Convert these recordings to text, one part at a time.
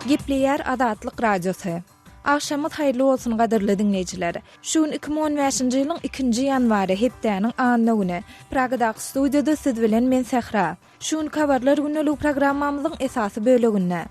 Gepleyer Adatlyk Radiosu. Akşamyt haýyrly bolsun gaderli dinleýijiler. Şuň 2015-nji ýylyň 2-nji ýanwary hepdeniň anyny güni. Pragadaky studiýada siz bilen men Sehra. Şuň habarlar günnelik programmamyzyň esasy böleginde.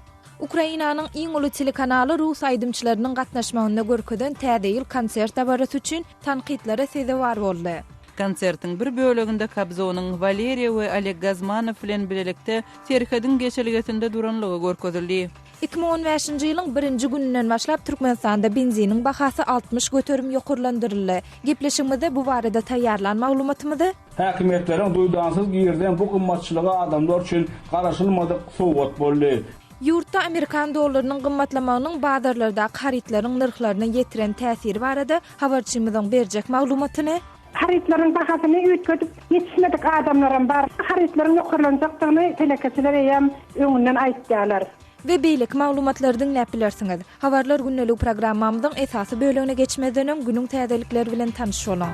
Ukrainanyň iň uly telekanaly Rus aýdymçylarynyň gatnaşmagyna görkezden täze ýyl konsert dabarasy üçin tanqidlere sezewar boldy. Konsertin bir böleginde Kabzonyň Valeriya we Oleg Gazmanow bilen birlikde Terhedin geçeligesinde duranlygy görkezildi. 2015-nji ýylyň 1-nji güninden başlap Türkmenistanda benziniň bahasy 60 göterim ýokurlandyryldy. Gepleşigimizde bu barada taýýarlan maglumatymyzy häkimetleriň duýdansız ýerden bu gymmatçylyga adamlar üçin garaşylmadyk sowgat boldy. Ýurtda Amerikan dollarynyň gymmatlamagynyň bazarlarda haritlaryň narhlaryna ýetiren täsiri barada habarçymyzyň berjek maglumatyny haritlaryň bahasyny ýetgedip ýetişmedik adamlaryň bar. Haritlaryň ýokurlanjakdygyny telekeçiler hem öňünden aýtdylar. Ve beýlik maglumatlardy näpilersiňiz. Habarlar günnelik programmamyzyň esasy bölegine geçmeden öň günüň täzelikleri bilen tanışýalar.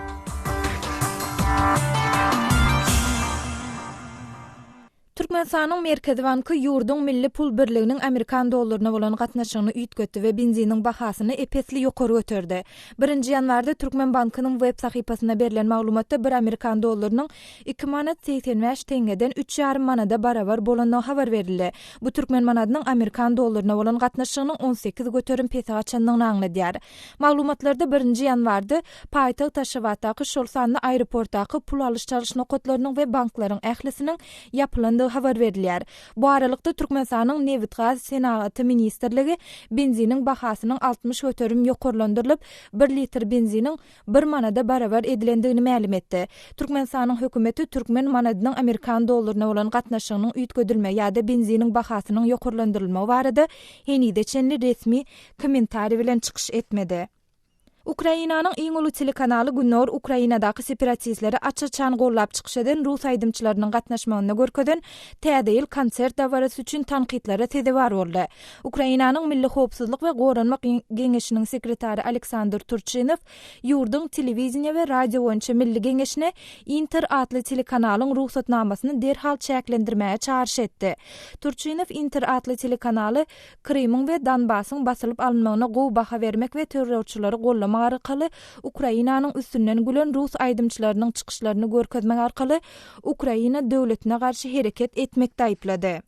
Türkmenistanyň Merkezi Banky ýurduň milli pul birliginiň Amerikan dollaryna bolan gatnaşygyny üýtgetdi we benziniň bahasyny epesli ýokary göterdi. 1-nji ýanwarda Türkmen Bankynyň web sahypasyna berilen maglumatda 1 Amerikan dollarynyň 2 manat 85 tengeden 3,5 manada barabar bolanyny habar berildi. Bu Türkmen manadynyň Amerikan dollaryna bolan gatnaşygynyň 18 göterim pesi açanlygyny aňladýar. Maglumatlarda 1-nji ýanwarda paýtagy Taşawatdaky şol sanly aeroportdaky pul alyş çalyş nokatlarynyň we banklaryň ählisiniň ýapylandy habar berilýär. Bu aralykda Türkmenistanyň Newit gaz senaty ministrligi benziniň bahasynyň 60 göterim ýokurlandyrylyp 1 litr benziniň 1 manada barabar edilendigini ma'lum etdi. Türkmenistanyň hökümeti Türkmen manadynyň Amerikan dollaryna bolan gatnaşygynyň üýtgedilme ýa-da benziniň bahasynyň ýokurlandyrylmagy barada henide çenli resmi kommentari bilen çykyş etmedi. Ukrainanyň iň uly telekanaly Günnor Ukrainadaky separatistleri açyçan gollap çykyşdan Rus aýdymçylarynyň gatnaşmagyna görkezden täze ýyl konsert dabarasy üçin tanqidlere sezewar boldy. Ukrainanyň Milli Howpsuzlyk we Goranmak Geňeşiniň sekretary Aleksandr Turchynov ýurduň telewiziýa we radio boýunça milli geňeşine Inter adly telekanalyň ruhsatnamasyny derhal çäklendirmäge çağrış etdi. Turchynov Inter adly telekanaly Krymyň we Donbasyň basylyp alınmagyna gowy baha bermek we terrorçylary gollama arkaly Ukrainanyň üstünden gülen Rus aýdymçylarynyň çykyşlaryny görkezmek arkaly Ukraina döwletine garşy hereket etmekde aýplady.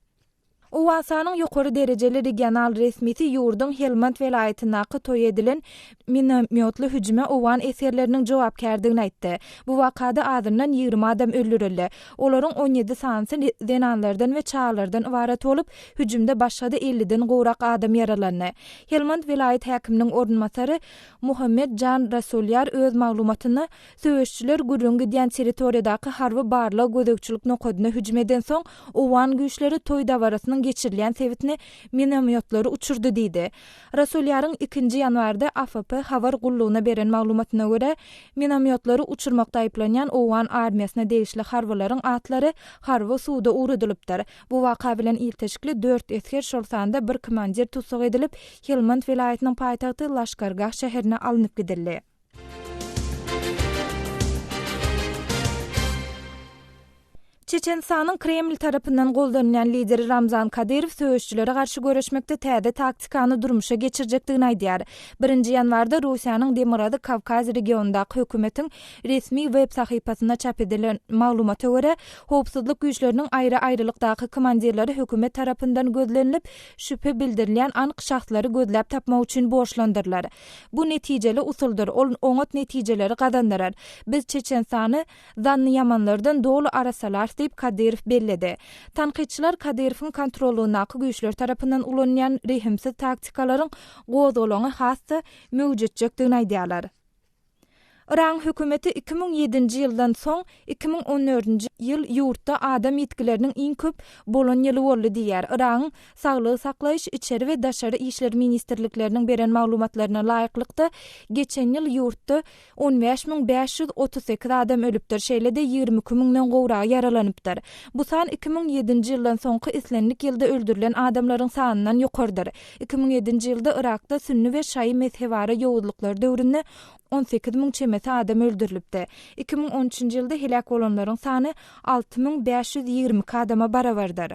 Owasanyň ýokary derejeli regional resmisi ýurduň Helmand welaýatyna toý edilen minomyotly hüjüme owan eserleriniň jogapkärdigini aýtdy. Bu wakada azyndan 20 adam öldürildi. Olaryň 17 sanyny denanlardan we çağlardan ibaret bolup, hüjümde başga 50den gowrak adam yaralandy. Helmand welaýat häkiminiň ornmasary Muhammed Can Rasulyar öz maglumatyny söwüşçüler gürrüň gidýän territoriýadaky harby barlyk gözekçilik nokadyna hüjüm eden soň owan güýçleri toý dawarasynyň geçirilýän sebitini minomyotlary uçurdy diýdi. Rasulyaryň 2-nji ýanwarda AFP habar gullugyna beren maglumatyna görä, minomyotlary uçurmakda aýplanýan owan armiýasyna degişli harbylaryň atlary harby suwda urudylypdyr. Bu waka bilen ilteşikli 4 esker şol sanda bir komandir tutsak edilip Helmand welaýatynyň paýtagty Laşkargah şäherine alınıp gidildi. Çeçenistanyň Kreml tarapyndan gollanýan lideri Ramzan Kadyrow söwüşçülere garşy görüşmekde täze taktikany durmuşa geçirjekdigini aýdýar. 1-nji ýanwarda Russiýanyň Demirady Kavkaz regionundaky hökümetiň resmi web sahypasyna çap edilen maglumata görä, howpsuzlyk güýçleriniň aýry-aýrylykdaky komandirleri hökümet tarapyndan gözlenilip şüphe bildirilýän anyk şahslary gözläp tapmak üçin boşlandyrlar. Bu netijeli usuldur, oňat netijeleri gazandyrar. Biz Çeçenistany zanny ýamanlardan dolu arasalar diýip Kadyrow belledi. Tanqidçiler Kadyrow'un kontrolündaky güýçler tarapyndan ulanýan rehimsiz taktikalaryň gozgolany hasy mewjudjekdigini aýdýarlar. Iran hökümeti 2007-nji ýyldan soň 2014-nji ýyl ýurtda adam ýetkileriniň iň köp bolan ýyly boldy diýär. Iran Saglyk saklaýyş, içeri we daşary işler ministrlikleriniň beren maglumatlaryna laýyklykda geçen ýyl ýurtda 15.538 adam ölüpdir, şeýle-de 22.000den gowragy yaralanypdyr. Bu san 2007-nji ýyldan soňky islenlik ýylda öldürilen adamlaryň sanynyň ýokarydyr. 2007-nji ýylda Irakda Sünni we Şaý mezhebara ýowuzlyklar döwründe 18.000 çemeti adam öldürilipdi. 2013-nji ýylda helak bolanlaryň sany 6.520 adama barabardyr.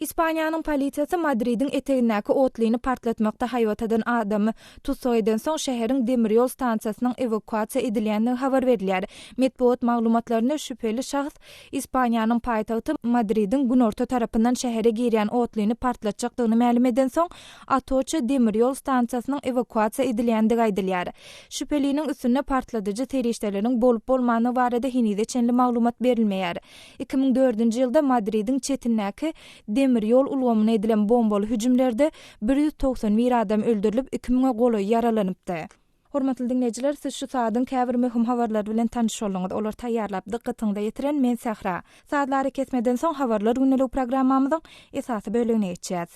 İspaniýanyň polisiýasy Madridin etegindäki otlyny partlatmakda haýat eden adamy tutsaýdan soň şäheriň demir ýol stansiýasynyň evakuasiýa edilýändigini habar berdiler. Medpuat maglumatlaryna şüpheli şahs Ispaniýanyň paýtagty Madridin günorta tarapyndan şähere girýän otlyny partlatjakdygyny ma'lum eden soň Atocha demir ýol stansiýasynyň evakuasiýa edilýändigi aýdylýar. Şüpheliniň üstüne partladyjy terişleriniň bolup bolmagyny barada hinide çenli maglumat berilmeýär. 2004-nji ýylda Madridin çetindäki demir ýol ulgamyna edilen bombaly hüjümlerde 191 adam öldürilip 2000-e goly yaralanypdy. Hormatly dinleyijiler, siz şu saatyň käbir möhüm habarlar bilen tanış bolýaňyz. Olar taýýarlap dikkatyňizde ýetiren men Sahra. Saatlary kesmeden soň habarlar günnelik programmamyzyň esasy bölümine geçýäs.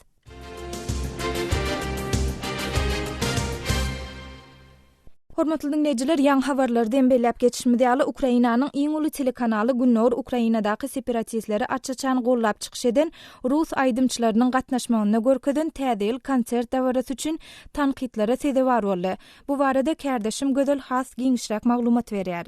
Hormatly dinleyijiler, ýaňy habarlary dembelläp geçişmidi ýaly Ukrainanyň iň uly telekanaly Günnor Ukrainadaky separatistleri açaçan gollap çykyş eden Rus aýdymçylarynyň gatnaşmagyna görkezden täze konsert dawarasy üçin tanqidlere sebäp boldy. Bu barada kärdeşim Gödel has giňişräk maglumat berýär.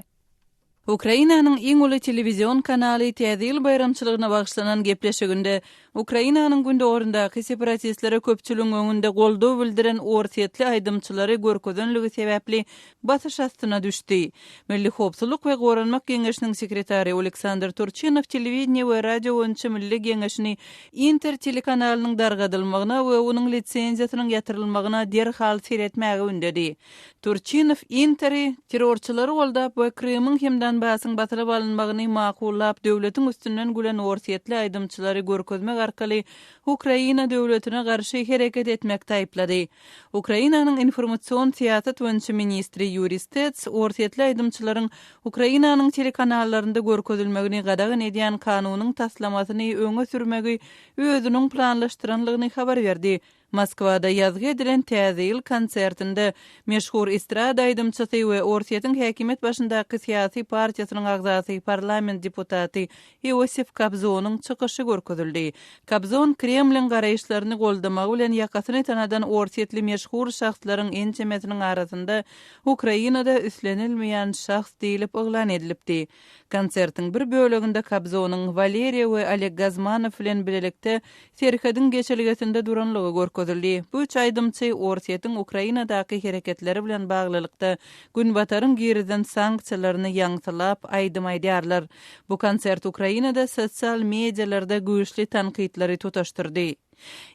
Ukrainanyň iň uly telewizion kanaly täze ýyl bayramçylygyna bagşlanan gepleşiginde Ukrainanyň gündägindäki separatistlere köpçüligiň öňünde goldaw bildiren ortiýetli aýdymçylary görkezdenligi sebäpli batyş astyna düşdi. Milli howpsuzlyk we Goranmak Geňeşiniň sekretary Oleksandr Turchynov telewiziýa we radio öňçü Milli Geňeşini Inter telekanalynyň dargadylmagyna we onuň litsenziýasynyň ýatyrylmagyna derhal seretmäge ündedi. Turchynov Interi terrorçylary goldap we Krymyň hemden basyň batyryp alynmagyny makullap döwletiň üstünden gülen ortiýetli aýdymçylary görkezmek arkaly Ukraina döwletine garşy hereket etmekde aýplady. Ukrainanyň informasiýon siýasat öňçü ministri Yuri Stets ortiýetli aýdymçylaryň Ukrainanyň telekanallarynda görkezilmegini gadagyn edýän kanunyň taslamasyny öňe sürmegi özüniň planlaşdyranlygyny habar berdi. Moskwada ýazgy edilen täze ýyl konsertinde meşhur estrada aýdymçysy we ortiýetiň häkimet başyndaky syýasy partiýasynyň agzasy parlament deputaty Iosif Kobzonyň çykyşy görkezildi. Kobzon Kremliň garaýşlaryny goldamak bilen ýakasyny tanadan ortiýetli meşhur şahslaryň ençemesiniň arasynda Ukrainada üslenilmeýän şahs diýilip oglan edilipdi. Konsertiň bir böleginde Kobzonyň Valeriya we Oleg Gazmanov bilen birlikde serhadyn geçilgesinde duranlygy görkezildi. Bu üç aýdymçy ortiýetiň Ukrainadaky hereketleri bilen baglylykda günbataryň giriden sanksiýalaryny ýaňsylap aýdym aýdýarlar. Bu konsert Ukrainada sosial medialarda güýçli tanqidleri tutaşdyrdy.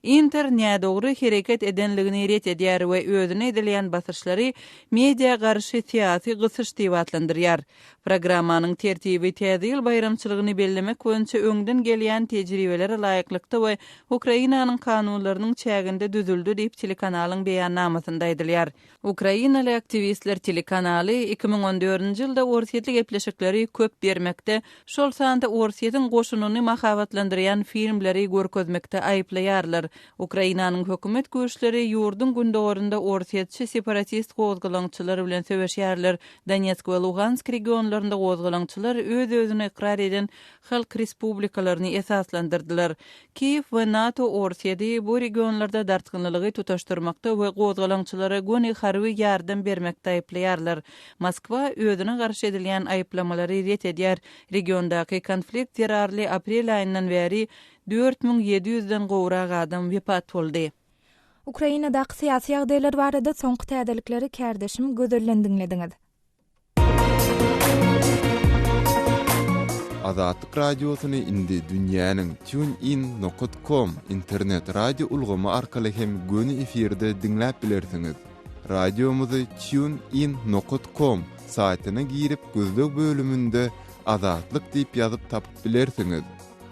Inter nädogry hereket edenligini ret edýär we özüne edilýän basyşlary media garşy syýasy gysyş diýip adlandyrýar. Programmanyň tertibi täze ýyl bayramçylygyny bellemek boýunça öňden gelýän tejribelere laýyklykda we Ukrainanyň kanunlarynyň çäginde düzüldi diýip telekanalyň beýannamasynda aýdylýar. Ukrainaly aktivistler telekanaly 2014-nji ýylda ortiýetli gepleşikleri köp bermekde, şol sanda ortiýetiň goşunyny mahabatlandyrýan filmleri görkezmekde aýplaýar. Ukrainanyň hökümet güýçleri ýurdun gündäginde ortiýetçi separatist gozgalaňçylar bilen söwüşýärler. Donetsk we Lugansk regionlarynda gozgalaňçylar öz-özüne ikrar eden halk respublikalaryny esaslandyrdylar. Kiýew we NATO ortiýeti bu regionlarda dartgynlygy tutaşdyrmakda we gozgalaňçylara göni harby ýardam bermekde aýplaýarlar. Moskwa özüne garşy edilýän aýplamalary ret edýär. Regiondaky konflikt ýararly aprel aýyndan beri 4700-den gowrak adam wepat boldy. Ukrainadaky syýasy ýagdaýlar barada soňky täzelikleri kärdeşim Gödelden dinlediňiz. Azatlyk radiosyny indi dünýäniň TuneIn.com internet radio ulgamy arkaly hem göni efirde dinläp bilersiňiz. Radiomuzy TuneIn.com saýtyna girip gözlük bölümünde Azatlyk diýip ýazyp tapyp bilersiňiz.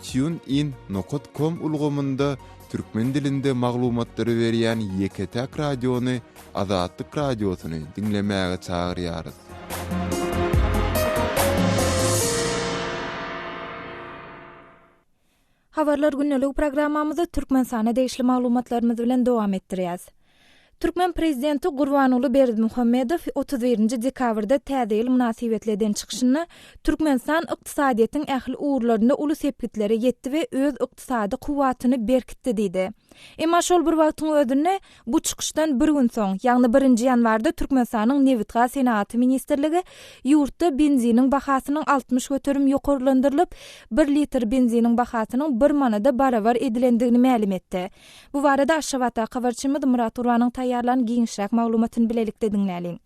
TuneIn.com ulgamynda türkmen dilinde maglumatlary berýän Yeketek radiony Azatlyk radiosyny dinlemäge çagyrýarys. Habarlar günnelik programmamyzda Türkmenistana değişli maglumatlarymyz bilen dowam etdirýäs. Türkmen prezidenti Gurbanuly Berdimuhammedow 31-nji dekabrda täze ýyl münasibetlerden çykyşyny Türkmenistan ykdysadyýatynyň ähli uğurlarynda uly sepkitleri ýetdi we öz ykdysady kuwatyny berkitdi diýdi. Emma şol bir wagtyň özünde bu çykyşdan bir gün soň, ýagny 1-nji ýanwarda Türkmenistanyň Newitga Senaty ministrligi ýurtda benziniň bahasynyň 60 göterim ýokarlandyrylyp 1 litr benziniň bahasynyň 1 manada barabar edilendigini ma'lum etdi. Bu barada Aşgabatda habarçymyz Murat Urwanyň taýýarlan giňişräk maglumatyny bilelikde diňläliň.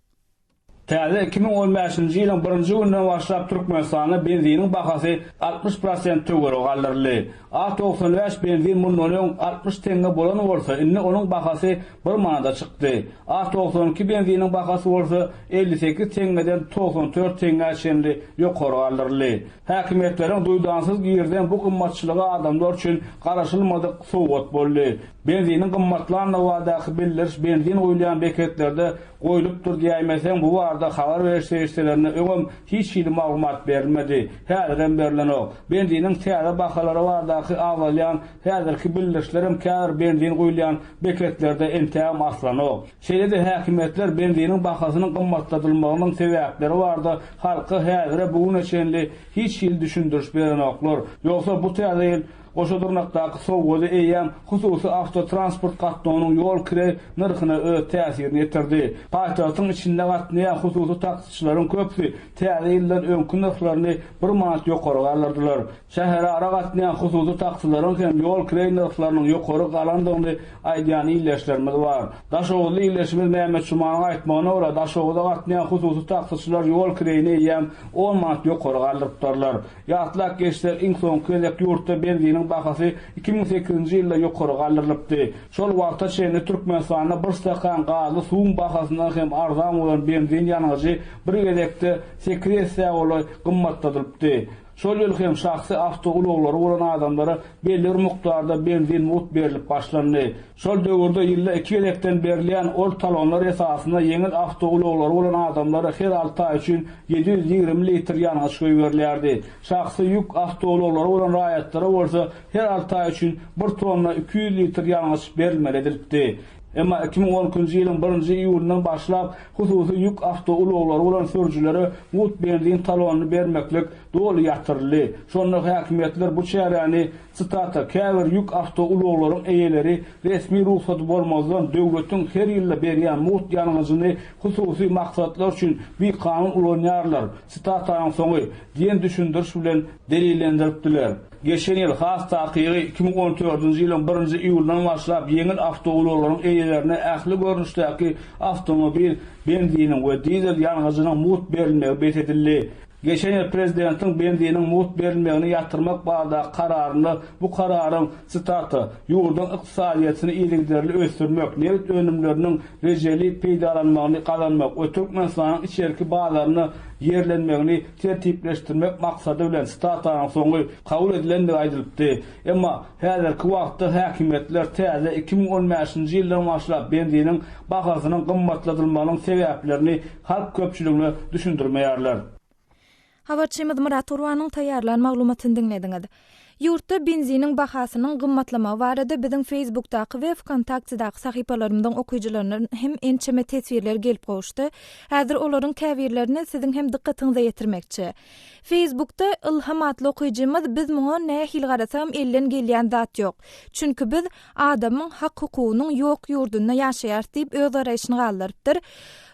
Täze 2015-nji ýylyň 1-nji günden başlap Türkmenistanyň benziniň bahasy 60% tögere galdyrly. A95 benzin mundan 60 tenge bolan bolsa, indi onuň bahasy 1 manada çykdy. A92 benziniň bahasy bolsa 58 tengeden 94 tenge şeýle ýokary galdyrly. Häkimetleriň duýdansyz girden bu gymmatçylyga adamlar üçin garaşylmadyk sowgat boldy. Benziniň gymmatlaryna wadaky bildiriş benzin goýulan beketlerde goýulypdyr diýmeseň bu barada habar berişlerine öňüm hiç ýyly maglumat berilmedi. Häzirden berilen ok. Benziniň täze bahalary bardaky awalyan häzirki bildirişlerim kär benzin goýulan beketlerde entäm aslanok. Şeýle-de häkimetler benziniň bahasynyň gymmatladylmagynyň sebäpleri barda halky häzire bugün üçin hiç ýyl düşündiriş beren oklar. Ýoksa bu täze ýyl Oşodurnakdaky sowgady eýem hususy avtotransport gatnawynyň ýol kire narhyna öz täsirini ýetirdi. Paýtagtyň içinde gatnaýan hususy taksiçilaryň köpüsi täze ýyldan öňkü narhlaryny 1 manat ýokary galdyrdylar. Şähere ara gatnaýan hususy taksiçilaryň hem ýol kire narhlarynyň ýokary galandygyny aýdýan ýyleşlerimiz bar. Daşowly ýyleşimiz Mehmet Şumanyň aýtmagyna görä daşowda gatnaýan hususy taksiçiler ýol kireni eýem 10 manat ýokary galdyrdylar. Ýatlak geçler iň soňky ýurtda benzin bahasy 2008-nji ýylda ýokary galdyrlypdy. Şol wagtda şeýle Türkmenistanyň bir stakan gazy suwun bahasyndan hem arzan bolan benzin ýanyjy bir gezekde sekresiýa bolan gymmatladylypdy. Şol ýyl hem şahsy awtogulaglary bolan adamlara belli bir mukdarda benzin mut berilip başlandy. Şol döwürde ýylda 2 ýyldan berilen ol talonlar esasynda ýeňil awtogulaglary bolan adamlara her 6 ay üçin 720 litr ýanyş goýberlerdi. Şahsy ýük awtogulaglary bolan raýatlara bolsa her 6 ay üçin 1 tonna 200 litr ýanyş berilmeli edilipdi. Emma 2010-njy ýylyň 1-nji iýulundan başlap hususy ýük awtogulaglary bolan sürüjilere mut benzin talonyny bermeklik doly ýatyrly. Şonda häkimetler bu çäräni stata käbir ýük awtogulaglaryň eýeleri resmi ruhsaty bolmazdan döwletiň her ýylda berýän mut ýanyjyny hususy maksatlar üçin bir kanun ulanýarlar. Stataň soňy diýen düşündiriş bilen delillendiripdiler. Geçen ýyl has takygy 2014-nji ýylyň 1-nji iýulundan başlap ýeňil awtogulaklaryň eýelerine ähli görnüşdäki awtomobil benziniň we dizel ýanyjynyň mut berilmegi besedildi. Geçen ýyl prezidentiň benziniň mut berilmegini ýatyrmak barada kararyny bu kararyň staty ýurdun ykdysadyýatyny iýligderli ösdürmek, newit önümleriniň rejeli peýdalanmagyny kazanmak, Türkmenistanyň içerki bazarlaryny yerlenmegini tertipleşdirmek maksady bilen stataň soňy kabul edilendigi aýdylypdy. Emma häzirki wagtda häkimetler täze 2015-nji ýyldan başlap benziniň bahasynyň gymmatladylmagynyň sebäplerini halk köpçüligine düşündirmeýärler. Habarçymyz Murat Urwanyň taýýarlan maglumatyny diňlediňiz. Ýurtda benziniň bahasynyň gymmatlama barada biziň Facebookdaky we WhatsAppdaky sahypalarymyzdan okuyjylarynyň hem ençeme tesbirler gelip goşdy. Häzir olaryň käbirlerini siziň hem dikkatiňize ýetirmekçi. Facebookda ilham atly okuyjymyz biz muňa nähil garasam elden gelýän zat ýok. Çünki biz adamyň hak hukugynyň ýok ýurdunda ýaşaýar diýip öz araýşyny galdyrypdyr.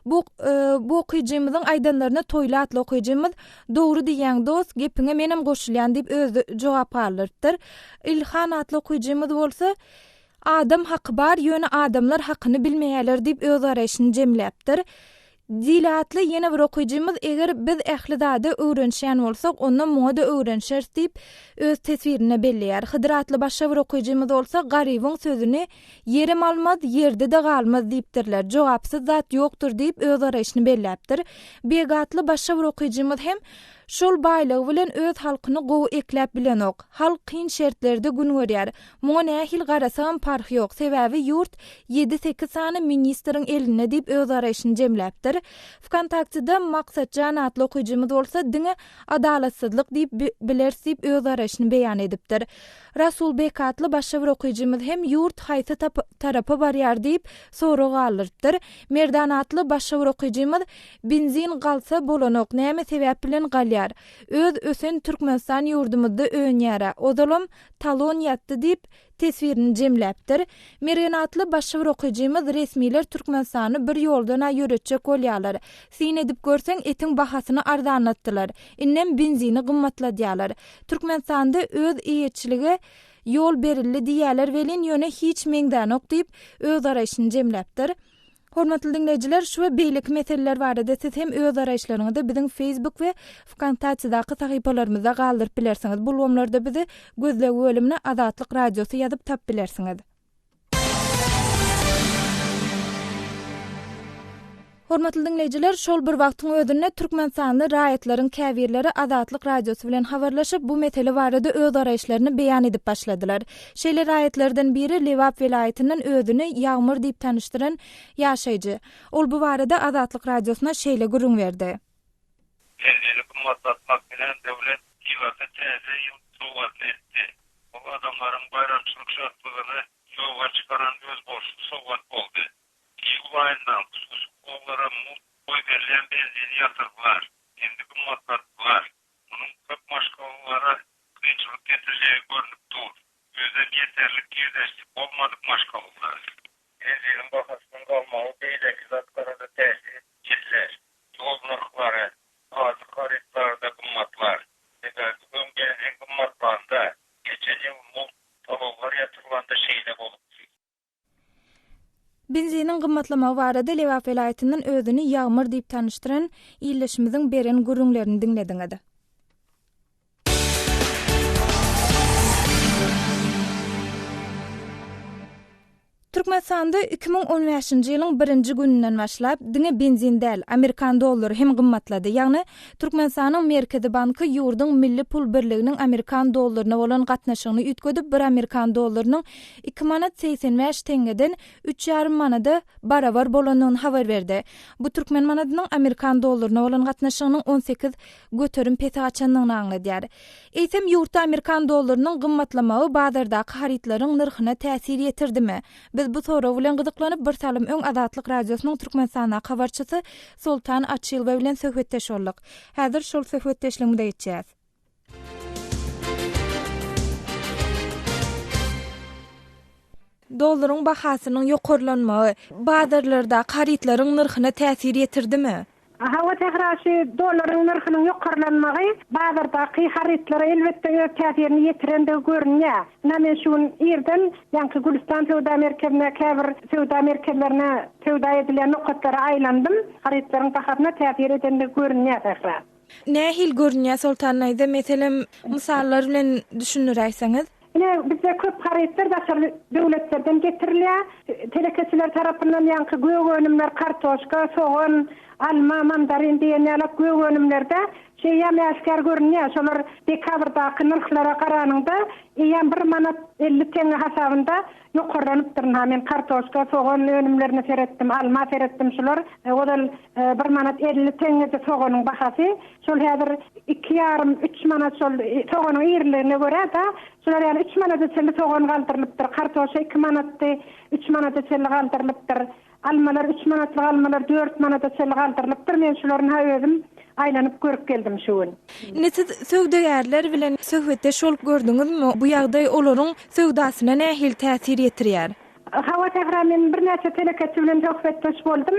Bu okuyjymyzyň aýdanlaryna toýla atly okuyjymyz dogry diýen dost gepiňe menem goşulýan diýip öz jogap aldyrypdyr. İlhan atly okuyjymyz bolsa adam haky bar, ýöne adamlar hakyny bilmeýärler diýip öz araýşyny jemläpdir. Dilatly ýene bir okuyjymyz eger biz ählidade öwrenşän bolsak, onda muňa da öwrenşer diýip öz tesbirini belleýär. Hydyratly başga bir okuyjymyz bolsa, garybyň sözüni ýerim almaz, ýerde de galmaz diýipdirler. Jogapsyz zat ýokdur diýip öz araýşyny belläpdir. Begatly başga bir okuyjymyz hem şol baýlygy bilen öz halkyny gowy ekläp bilen ok. Halk kyn şertlerde gün görýär. Muňa nähil garasam parhy ýok. Sebäbi ýurt 7-8 sany ministriň eline diýip öz araýşyny jemläpdir. etipdir. Vkontaktyda Maksatcan adly okuyjymyz bolsa diňe adalatsızlyk diýip bilersip öz araşyny beýan edipdir. Rasul Bek adly başga bir okuyjymyz hem ýurt haýsy tarapy barýar diýip sorag alyrdyr. Merdan adly başga bir okuyjymyz benzin galsa bolanok näme sebäp bilen galýar. Öz ösen Türkmenistan ýurdumyzda öňýära. Odalam talon ýatdy diýip teswirini jemläpdir. Merdan adly başga bir okuyjymyz resmiler Türkmenistany bir ýoldan ýöretjek bolýarlar. Sen edip görseň etiň bahasyny arzanlatdylar. Innem benzini gymmatladýarlar. Türkmenistanda öz iýetçiligi yol berildi diýerler welin ýöne hiç meňdanok diýip öz araşyny jemläpdir. Hormatly dinleyijiler, şu we beýlik meseleler barada siz hem öz araşlaryňyzda biziň Facebook we Wkontaktydaky sahypalarymyzda galdyryp bilersiňiz. Bu wagtlarda bizi gözlegi bölümine Azatlyk Radiosy ýazyp tap bilersiňiz. Hormatly dinleyijiler, şol bir wagtyň özünde Türkmenistanly raýatlaryň käbirleri Azatlyk Radiosy bilen habarlaşyp bu mesele barada öz araşlaryny beýan edip başladylar. Şeýle raýatlardan biri Lewap welaýatynyň özüni Ýagmyr diýip tanışdyran ýaşaýjy. Ol bu barada Azatlyk Radiosyna şeýle gürüň berdi. Elçilik maslahatmak bilen döwlet ýywaty täze ýurt etdi. Bu adamlaryň bayramçylyk şartlaryny ýolga çykaran göz boşluk sowgat boldy. Ýywaýyndan onlara boy verilen benzin yatırdılar. Şimdi kımmatlattılar. Bunun köp maşkalılara kıyınçılık getireceği görünüp dur. Özden yeterlik girdeşlik olmadık maşkalılar. Benzinin bakasının kalmağı beydeki zatlara da tesir etkiler. Yol nırkları, bazı haritlarda kımmatlar. Bugün benzin kımmatlandı. Geçen yıl talonlar yatırılandı şeyde olup. Benzinin gymmatlamagy barada Lewap welaýatynyň özüni Ýagmyr diýip tanışdyran ýyllaşymyzyň beren gürüňlerini dinlediňiz. Türkmenistanda 2015-nji ýylyň 1-nji güninden başlap diňe benzin däl Amerikan dollary hem gymmatlady. Ýagny Türkmenistanyň Merkezi Banky ýurduň milli pul birliginiň Amerikan dollaryna bolan gatnaşygyny üýtgedip, bir Amerikan dollarynyň 2 manat 85 tengeden 3,5 manada barabar bolanyny habar berdi. Bu Türkmen manatynyň Amerikan dollaryna bolan gatnaşygynyň 18 göterim peti açanlygyny aňladýar. Eýsem ýurtda Amerikan dollarynyň gymmatlamagy bazardaky haritlaryň narhyna täsir ýetirdimi? Biz bu soraw bilen gyzyklanyp bir salym öň Azatlyk Radiosynyň Türkmenistana habarçysy Sultan Açylbaý bilen söhbetdeş boldyk. Häzir şol söhbetdeşligimize geçýäs. Dollaryň bahasynyň ýokarlanmagy bazarlarda haritlaryň narhyna täsir ýetirdimi? Hawa tehraşy dollaryň narhynyň ýokarlanmagy bazardaky haritlara elbetde öz täsirini ýetirende görünýär. Näme şun ýerden ýa-ni Gülistan Sowda merkezine käbir Sowda merkezlerine sowda edilen nokatlara aýlandym. Haritlaryň bahasyna täsir edende görünýär tehra. Nähil görünýär Sultanaýda meselem misallar bilen düşünýärsiňiz? Bizde köp haritler başga döwletlerden getirilýär. Telekesiler tarapyndan ýa-ni göwönümler, kartoşka, soğan, alma, mandarin diýenler göwönümlerde şeýle askar görünýär. Şolar dekabrdaky narhlara garanyňda ýa 1 manat 50 tenge hasabynda ýokarlanyp durýar. Men kartoşka, soğan önümlerini seretdim, alma seretdim şolar. Odal 1 manat 50 tenge soğanyň bahasy. Şol häzir 2,5-3 manat şol soğanyň ýerlerine görä da şolar ýa 3 manat içinde soğan galdyrylypdyr. Kartoşka 2 manatdy, 3 manat içinde galdyrylypdyr. Almalar 3 manatlyk almalar 4 manata çel galdyrylypdyr. Men şolaryň haýözüm aýlanyp görüp geldim şuň. Näçe söwdägärler bilen söhbetde şol gördüňizmi? Bu ýagdaý olaryň söwdasyna nähil täsir ýetirýär? Hawa tehramen bir näçe teleketçi bilen söhbetdeş boldum.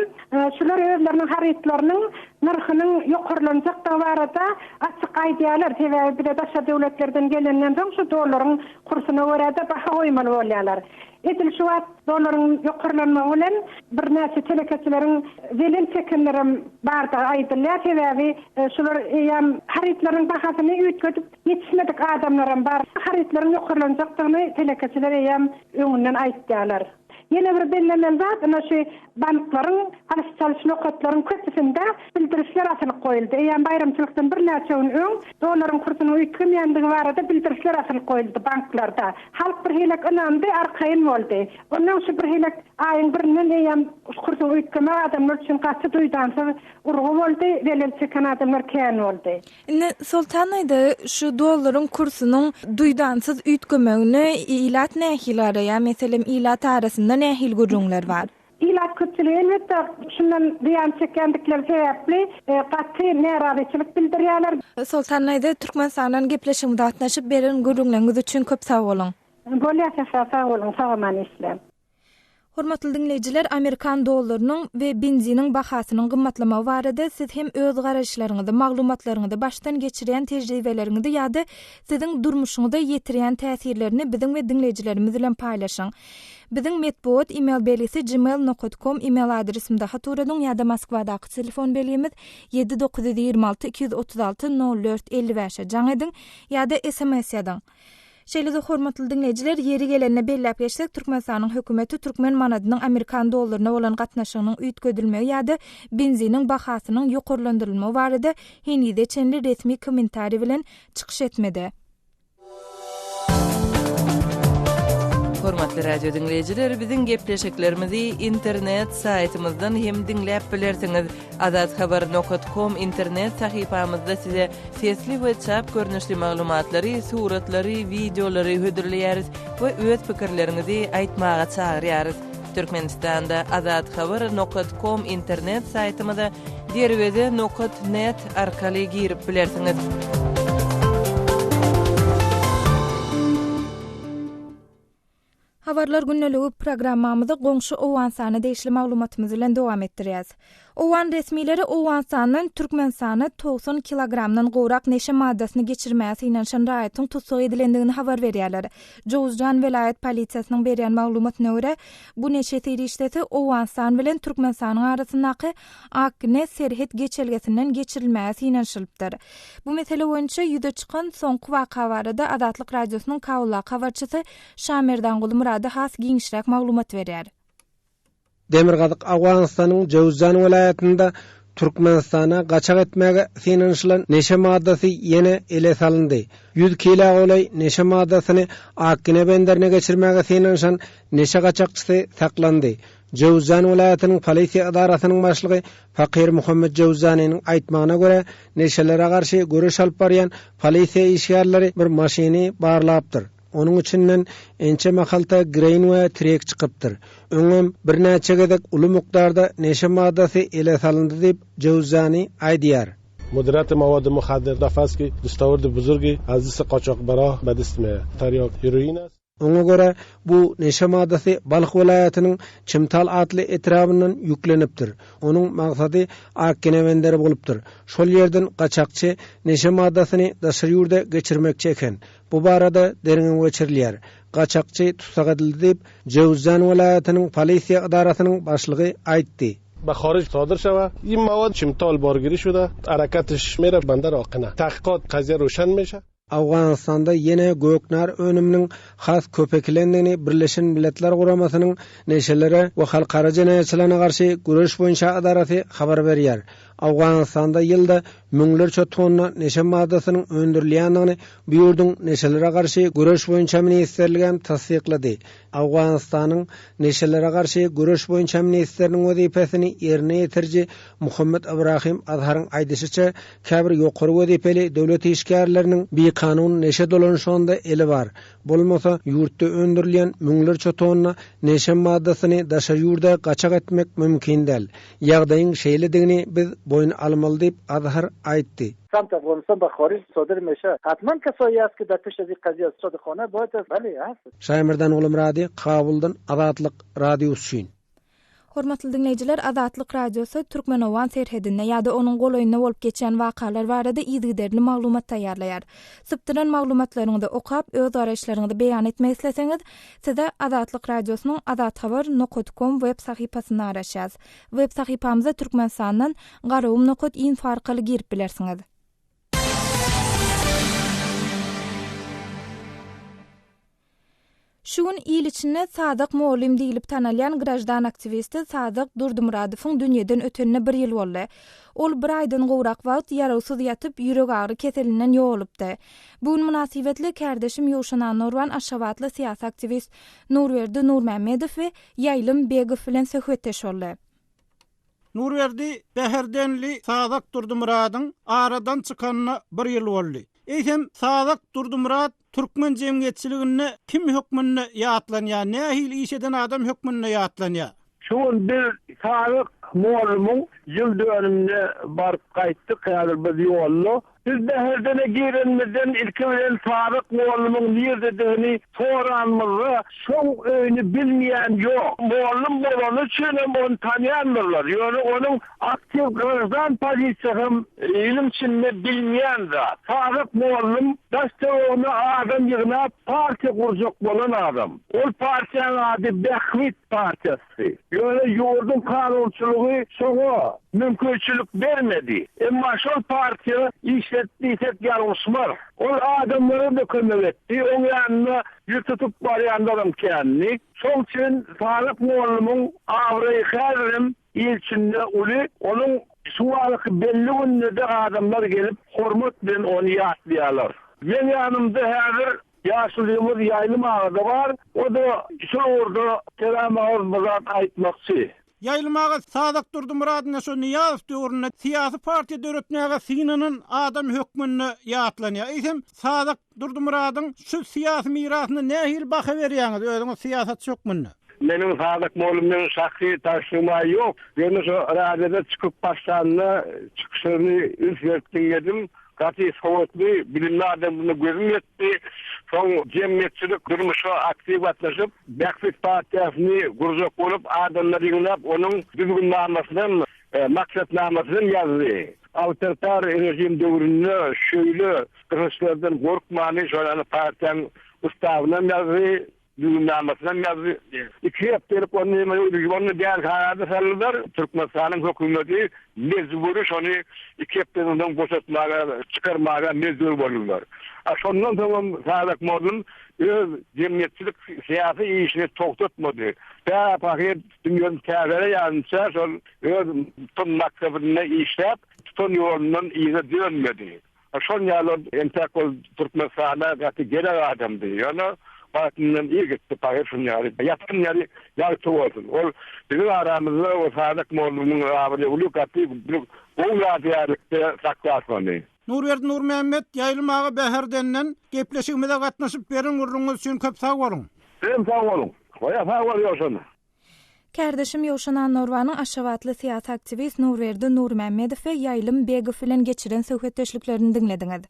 Şular özleriniň haritlarynyň narhynyň ýokarlanjak barada açyk aýdýarlar. Sebäbi de başga döwletlerden gelenden soň şu dollaryň kursyna görä de baha goýmaly bolýarlar. Edil şu wagt dollaryň ýokarlanmagy bilen bir näçe teleketçileriň welin çekenleri barda aýdylýar. Sebäbi şular ýa haritlaryň bahasyny üýtgedip ýetişmedik adamlar bar. Haritlaryň ýokarlanjakdygyny teleketçiler ýa öňünden aýtdylar. Yine bir belirlenen zat, ana şu bankların, alış-çalış nokatların köpüsünde bildirişler asılıp koyuldu. Yani bayramçılıktan bir näçe gün öň doların kursunu ütkemeýändigi barada bildirişler asılıp koyuldu banklarda. Halk bir hilek inandy, arkaýyn boldy. Ondan şu bir hilek aýyň birinden eýem kursunu ütkeme adamlar üçin gaçy duýdansa urgu boldy, welelçe kan adamlar kän boldy. Sultan aýdy, şu doların kursunyň duýdansız ütkemeğini ilat nähilary, ýa meselem ilat arasynda nähil gurrunlar bar? İlat kötülüğü elbette şundan diyan çekendikleri sebepli gaty näradyçylyk bildirýärler. Sultan aýdy, Türkmenistanyň gepleşiginde gatnaşyp beren gurrunlaryňyz üçin köp sag bolun. Bolýar, sag bolun, sagaman islam. Hormatly dinleyijiler, Amerikan dollarynyň we benziniň bahasynyn gymmatlamagy barada siz hem öz garaşlaryňyzda, maglumatlaryňyzda başdan geçirýän tejribeleriňizde ýa-da siziň durmuşyňyzda ýetirýän täsirlerini biziň we dinleyijilerimiz bilen paýlaşyň. Biziň metbuat email belisi gmail.com email adresimde haturadyň ýa-da Moskwadaky telefon belimiz 7926 236 04 55 jaň ediň ýa-da SMS ýadyň. Şeýle-de hormatly dinleyijiler, ýeri gelende belläp geçsek, Türkmenistanyň hökümeti türkmen manadynyň Amerikan dollaryna bolan gatnaşygynyň üýtgedilmegi ýa-da benziniň bahasynyň ýokarlandyrylmagy barada henüýde çenli resmi kommentari bilen çykyş etmedi. Hormatly radio dinleyijiler, biziň gepleşiklerimizi internet saýtymyzdan hem dinläp bilersiňiz. azathabar.com internet sahypamyzda size sesli we çap görnüşli maglumatlary, suratlary, videolary hödürleýäris we öz pikirleriňizi aýtmaga çagyrýarys. Türkmenistanda azathabar.com internet saýtymyza derwede.net arkaly girip bilersiňiz. Habarlar günneligi programmamyzda goňşy owan sany deýişli maglumatymyz bilen dowam etdirýäs. Owan resmileri owan sanyň Türkmenistana 90 kilogramdan gowrak neşe maddasyny geçirmäsi ýa-da raýatyň tutsak edilendigini habar berýärler. Jowzjan welayet polisiýasynyň berýän maglumatyna görä, bu neşe terişdeti owan san bilen Türkmenistanyň arasyndaky akne serhet geçelgesinden geçirilmäsi ýanşylypdyr. Bu mesele boýunça ýüze çykan soňky waka barada Adatlyk radiosynyň Kawula habarçysy Şamerdan Gulmurady has giňişräk maglumat berýär. Demirgazyk Awganistanyň Jowzjan welaýatynda Türkmenistana gaçak etmäge synanyşylan neşe maddasy ýene ele salyndy. 100 kilo olay neşe maddasyny akine benderine geçirmäge synanyşan neşe gaçakçysy saklandy. Jowzjan welaýatynyň polisiýa idarasynyň başlygy Fakir Muhammed Jowzanyň aýtmagyna görä, neşelere garşy görüş alyp barýan polisiýa işgärleri bir maşiny barlapdyr. Onun içinden ençe mahalta grain we trek çykypdyr. Öňem bir näçe gedek uly mukdarda neşe maddasy ele salyndy diýip Jowzany aýdýar. مدیریت مواد مخدر دفعه دستاورد بزرگی از دست قاچاقبرا به دست میاد. تریاک هیروئین است. Ona göre bu neşe maddesi Balık vilayatynyň Çimtal adly etrabyndan yüklenipdir. Onun maksady akkene benderi bolupdyr. Şol yerden gaçakçy neşe maddasyny daşary ýurda geçirmekçi eken. Bu barada deriniň geçirilýär. Gaçakçy tutsak edildi diýip Jowzjan vilayatynyň polisiýa idarasynyň başlygy aýtdy. به خارج صادر شود این مواد چمتال بارگیری شده حرکتش میره بندر آقنه تحقیقات قضیه روشن میشه. Awganistanda yine göknar önümünün has köpeklendigini Birleşen Milletler Guramasının neşelere ve halkara jenaýatçylaryna garşy güreş boýunça adarasy habar berýär. Awganistanda ýylda müňlerçe tonna neşe maddasynyň öndürilýändigini bu ýurduň neşelere garşy güreş boýunça ministrligem tasdiklady. Awganistanyň neşelere garşy güreş boýunça ministriniň wezipesini ýerine ýetirji Muhammed Ibrahim Azharyň aýdysyça käbir ýokary wezipeli döwlet işgärleriniň bir kanun neşe dolanşanda eli var. Bolmasa ýurtda öndürilýän müňlerçe tonna neşe maddasyny daşary ýurda gaçak etmek mümkin däl. Ýagdaýyň şeýledigini biz boyun almaly diýip Azhar aýtdy. سمت افغانستان به خارج صادر میشه حتما کسایی است که در پیش از این قضیه صادقانه باید است. بله هست. Şaýmyrdan Gulmurady Kabuldan Adatlyk radiosu üçin. Hormatly dinleyijiler, Adatlyk radiosu Türkmen owan serhedinde ýa-da onuň golaýynda bolup geçen wakalar barada ýygyderli maglumat taýýarlaýar. Sypdyran maglumatlaryňyzy okap, öz araşlaryňyzy beýan etmek isleseňiz, size Adatlyk radiosynyň azathabar.com web sahypasyny araşýas. Web sahypamyza Türkmenistandan garawum.info arkaly girip bilersiňiz. Şu gün il içinde Sadyk Moğlim diýilip tanalýan grajdan aktivisti Sadyk Durdumuradowyň dünýeden ötenine 1 ýyl boldy. Ol 1 aýdan gowrak wagt ýarasyz ýatyp ýürek agry keselinden ýoğulypdy. Bu münasibetli kärdeşim Ýoşanan Norwan Aşgabatly siýasy aktivist Nurwerdi Nurmämmedow we Ýaýlym Begow bilen söhbetdeş boldy. Nurwerdi Beherdenli Sadyk Durdumuradyň aradan çykanyna 1 ýyl boldy. Eýsem Sadyk Durdumurad Türkmen jemgyýetçiligine kim hökmünde ýatlanýar? Nähil işeden adam hökmünde ýatlanýar? Şuň bir Sadyk Moğlumyň ýyl dönemine baryp gaýtdyk, häzir biz ýolly. Biz de herdene girenmeden ilki bilen Sadyk Moğlumyň nerdedigini soranmyzy, şoň öýüni bilmeýän ýok. Moğlum bolany üçin onu tanýandylar. Ýöne onuň aktiv grajdan pozisiýasy ilim içinde bilmeýän zat. Sadyk Moğlum daştawyny adam ýygnap partiýa kurjak bolan adam. Ol partiýanyň ady Behwit partiýasy. Ýöne ýurdun kanunçylygy şoňa mümkinçilik bermedi. Emma şol partiýa işletdiýsek ýalňyşmar. Ol adamlary da kömek etdi. Oň ýanyna ýutup barýanlarym kenni. Şoň üçin Sadyk Moğlumyň awry häzirem ilçinde uly, onuň suwalyky belli günde adamlar gelip hormat bilen onu ýatlýarlar. Men ýanymda häzir ýaşlygymyz Ýaýlym agada bar. O da şu orada kelam bazat aýtmakçy. Ýaýlym aga Sadyk Durdumuradyň şu Niýazow döwründe siýasy partiýa döretmäge synynyň adam hökmünde ýatlanýar. Eýsem Sadyk Durdumuradyň şu siýasy mirasyna nähil baha berýäňiz özüňiz siýasat hökmünde? Menin Sadyk Moğlumyň şahsy taşlygy ýok. Ýöne şu radioda çykyp başlandy, çykyşyny üretdim edim. Gati sowatly bilimli adamlygy gözüm ýetdi. Soň jemgyýetçilik durmuşa aktiv gatnaşyp, Behwit partiýasyny gurjak bolup adamlar ýygnap, onuň düzgünnamesyny, maksatnamasyny ýazdy. Awtoritar rejim döwründe şöyle kırışlardan gorkmany şolany partiýanyň ustawyna ýazdy. Dünyamyzdan ýazdy. 2 hepdir onu diýer harada saldylar. Türkmenistanyň hökümeti mezburi şonu 2 hepdirden boşatmaga, çykarmaga mezbur bolýarlar. Şondan soň Sadyk Moğlum öz jemgyýetçilik siýasy işini toktatmady. Täpäki dünýäň täzere ýança şol öz tutun maksabyny işläp, tutun ýolundan ýyga dönmedi. Şol ýaly entäkol Türkmenistana gaty gerek adamdy. Ýöne partiýanyň ýigitdi paýşyn ýary. Ýatyn ýary ýarty bolsun. Ol bizim aramyzda o Sadyk Moğlumyň awry ulukaty bu ýadyarlykda saklasmany. Nurwerdi Nurmämmed Ýaýlym aga Beherdenden gepleşigimizde gatnaşyp beriň urruňyz üçin köp sag bolun. Hem sag bolun. Goýa sag bolýarsyň. Kärdeşim Ýoşanan Norwanyň Aşgabatly siýasy aktivist Nurwerdi Nurmämmedow we Ýaýlym Begow bilen geçiren söhbetdeşliklerini dinlediňiz.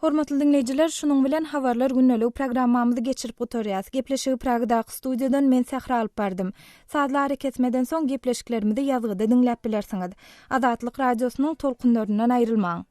Hormatly dinleyijiler, şunun bilen habarlar günnelik programmamyzy geçirip gotarýas. Gepleşigi Pragdaky studiýadan men Sähra alyp bardym. Saatlar ketmeden soň gepleşiklerimizi ýazgyda dinläp bilersiňiz. Azatlyk radiosynyň tolkunlaryndan aýrylmaň.